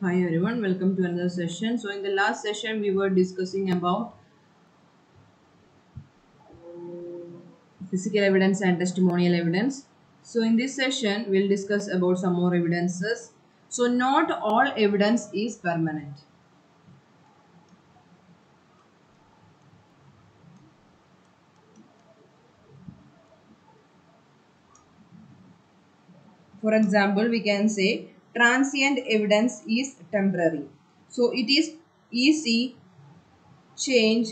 Hi everyone, welcome to another session. So in the last session we were discussing about physical evidence and testimonial evidence. So in this session we'll discuss about some more evidences. So not all evidence is permanent. For example, we can say transient evidence is temporary. So it is easy change.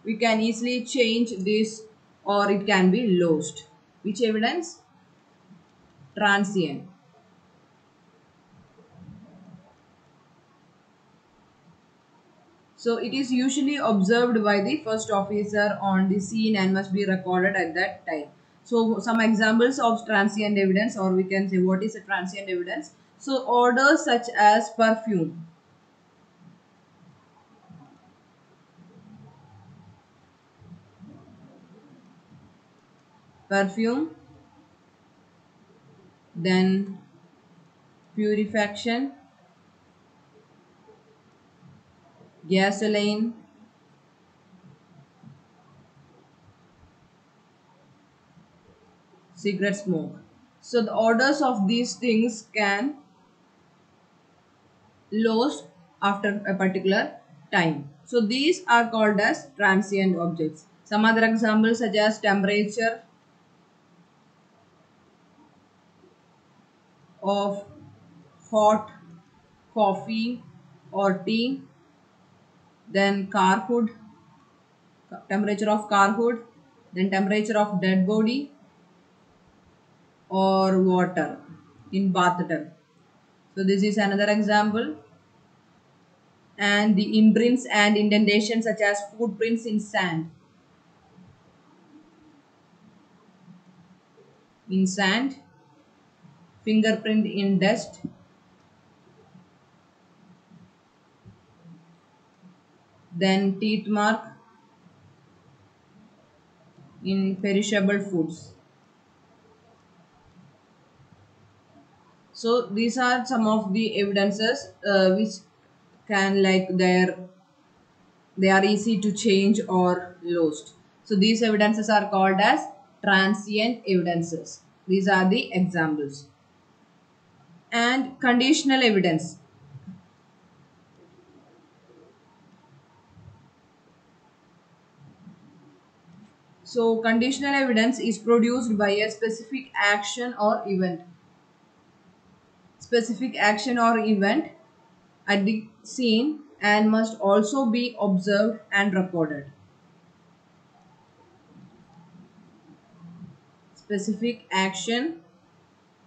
We can easily change this or it can be lost. Which evidence? Transient. So it is usually observed by the first officer on the scene and must be recorded at that time. So some examples of transient evidence, or we can say what is a transient evidence. So odors such as perfume, then purification, gasoline, cigarette smoke. So the odors of these things can lose after a particular time. So these are called as transient objects. Some other examples such as temperature of hot coffee or tea, then car hood, temperature of car hood, then temperature of dead body or water in bathtub. So this is another example. And the imprints and indentations such as footprints in sand, fingerprint in dust, then teeth mark in perishable foods. So these are some of the evidences which can they are easy to change or lost. So these evidences are called as transient evidences. These are the examples. And conditional evidence. So conditional evidence is produced by a specific action or event. Specific action or event at the scene and must also be observed and recorded. Specific action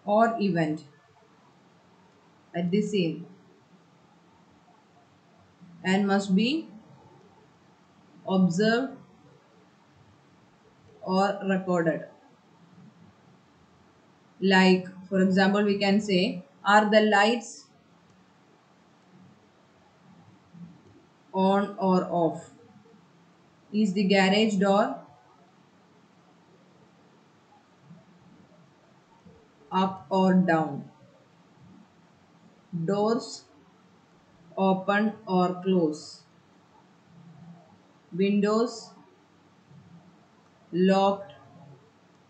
or event at the scene and must be observed or recorded. Like, for example, we can say, are the lights on or off? Is the garage door up or down? Doors open or close? Windows locked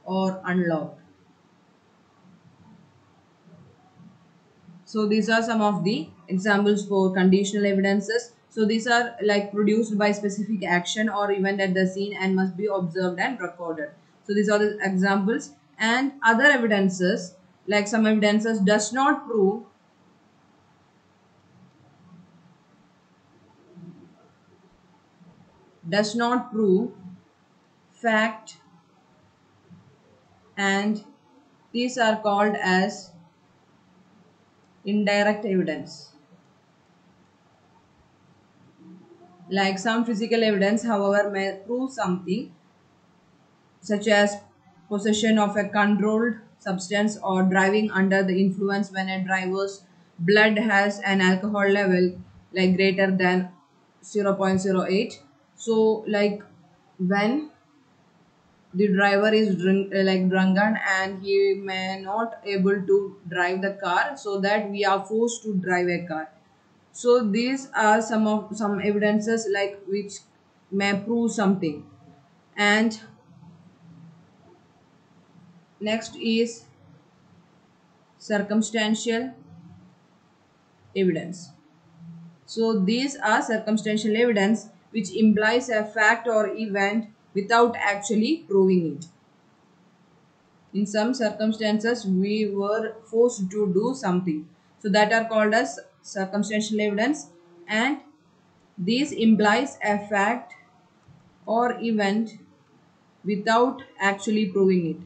or unlocked? So these are some of the examples for conditional evidences. So these are like produced by specific action or event at the scene and must be observed and recorded. So these are the examples. And other evidences, like some evidences does not prove fact, and these are called as indirect evidence. Like some physical evidence, however, may prove something, such as possession of a controlled substance or driving under the influence when a driver's blood has an alcohol level like greater than 0.08. So like when the driver is drunken and he may not able to drive the car, so that we are forced to drive a car. So these are some evidences like which may prove something. And next is circumstantial evidence. So these are circumstantial evidence which implies a fact or event without actually proving it. In some circumstances we were forced to do something, so that are called as circumstantial evidence, and this implies a fact or event without actually proving it.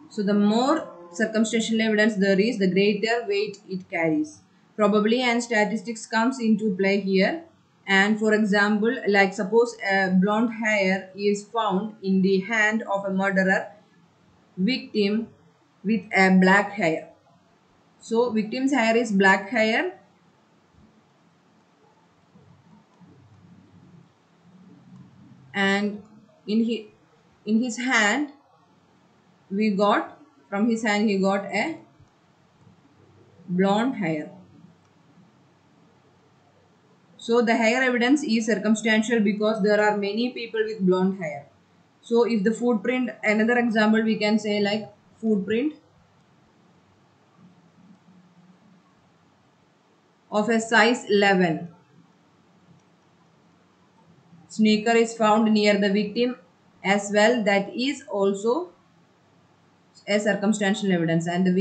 So the more circumstantial evidence there is, the greater weight it carries. Probability and statistics comes into play here. And for example, like suppose a blonde hair is found in the hand of a murderer victim with a black hair. So victim's hair is black hair and in his hand we got from his hand he got a blonde hair. So the hair evidence is circumstantial because there are many people with blonde hair. So if the footprint, another example we can say like footprint of a size 11 sneaker is found near the victim as well, that is also a circumstantial evidence, and the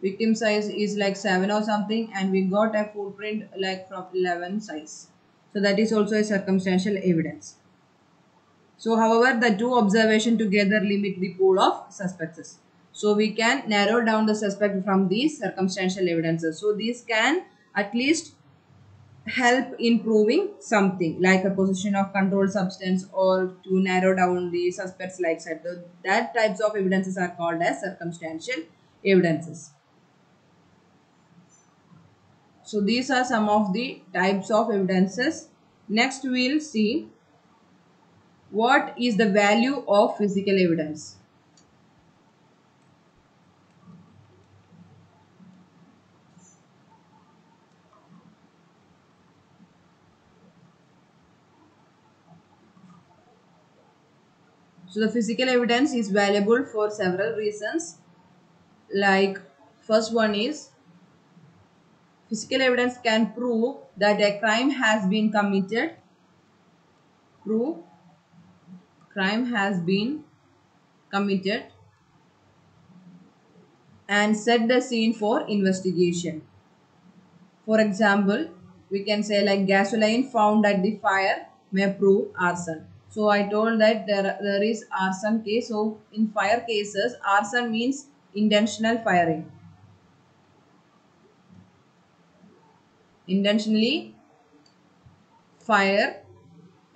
victim size is like 7 or something and we got a footprint like from 11 size. So that is also a circumstantial evidence. So however, the two observation together limit the pool of suspects. So we can narrow down the suspect from these circumstantial evidences. So these can at least help in proving something like a possession of controlled substance or to narrow down the suspects like said. That types of evidences are called as circumstantial evidences. So these are some of the types of evidences. Next we will see what is the value of physical evidence. So the physical evidence is valuable for several reasons. Like first one is physical evidence can prove that a crime has been committed. Prove crime has been committed and set the scene for investigation. For example, we can say like gasoline found at the fire may prove arson. So I told that there is arson case. So in fire cases, arson means intentional firing. Intentionally fire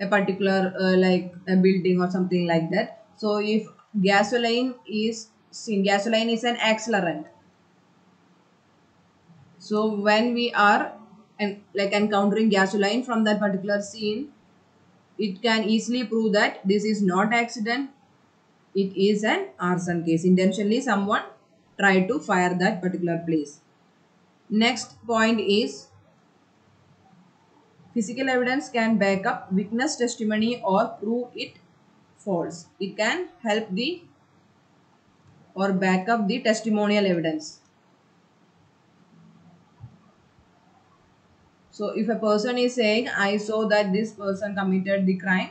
a particular like a building or something like that. So if gasoline is seen, gasoline is an accelerant. So when we are like encountering gasoline from that particular scene, it can easily prove that this is not accident, it is an arson case. Intentionally someone tried to fire that particular place. Next point is physical evidence can back up witness testimony or prove it false. It can help the or back up the testimonial evidence. So if a person is saying I saw that this person committed the crime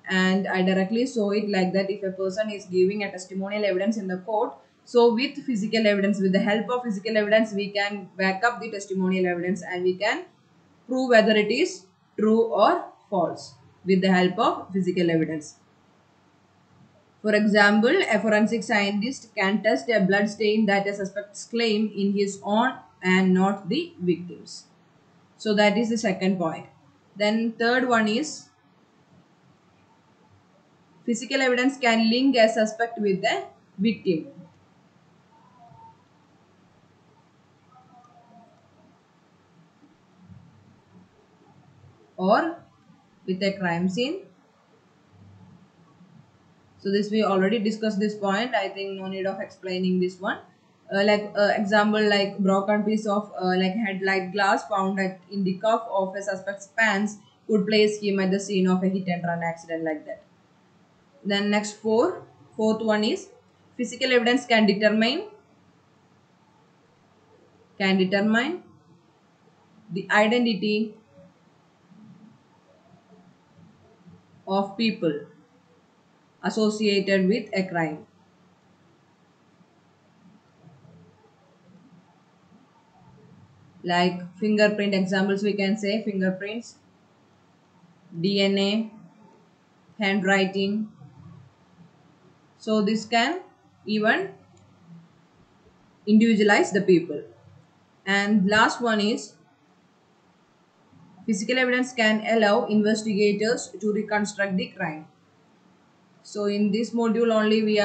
and I directly saw it like that, if a person is giving a testimonial evidence in the court, so with physical evidence, with the help of physical evidence, we can back up the testimonial evidence and we can prove whether it is true or false with the help of physical evidence. For example, a forensic scientist can test a blood stain that a suspect's claim in his own and not the victim's. So that is the second point. Then third one is physical evidence can link a suspect with the victim. or with a crime scene. So this we already discussed this point. I think no need of explaining this one. Example, like broken piece of like headlight glass found in the cuff of a suspect's pants could place him at the scene of a hit and run accident, like that. Then next fourth one is physical evidence can determine the identity of people associated with a crime. Like fingerprint examples, we can say fingerprints, DNA, handwriting. So this can even individualize the people. And last one is physical evidence can allow investigators to reconstruct the crime. So in this module only we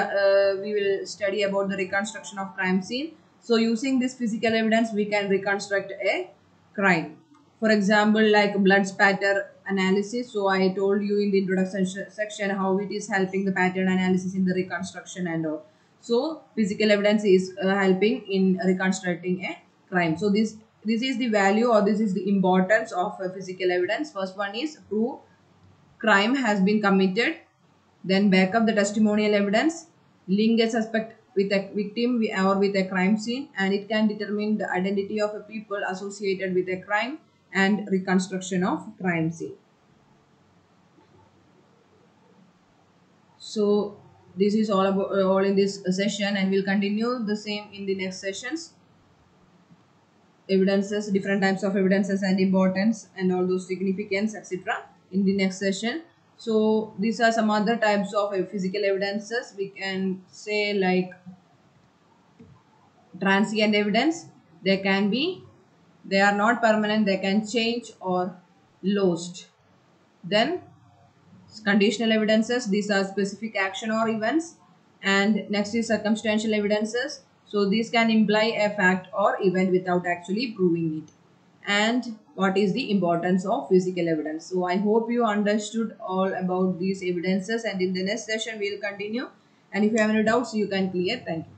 will study about the reconstruction of crime scene. So using this physical evidence we can reconstruct a crime. For example, like blood spatter analysis. So I told you in the introduction section how it is helping the pattern analysis in the reconstruction and all. So physical evidence is helping in reconstructing a crime. So this is the value, or this is the importance of physical evidence. First one is prove crime has been committed, then back up the testimonial evidence, link a suspect with a victim or with a crime scene, and it can determine the identity of a people associated with a crime and reconstruction of crime scene. So this is all about all in this session, and we'll continue the same in the next sessions. Evidences, different types of evidences and importance and all those significance, etc. in the next session. So these are some other types of physical evidences. We can say like transient evidence. They are not permanent, they can change or lost. Then conditional evidences, these are specific action or events. And next is circumstantial evidences. So these can imply a fact or event without actually proving it. And what is the importance of physical evidence? So I hope you understood all about these evidences, and in the next session we will continue. And if you have any doubts you can clear. Thank you.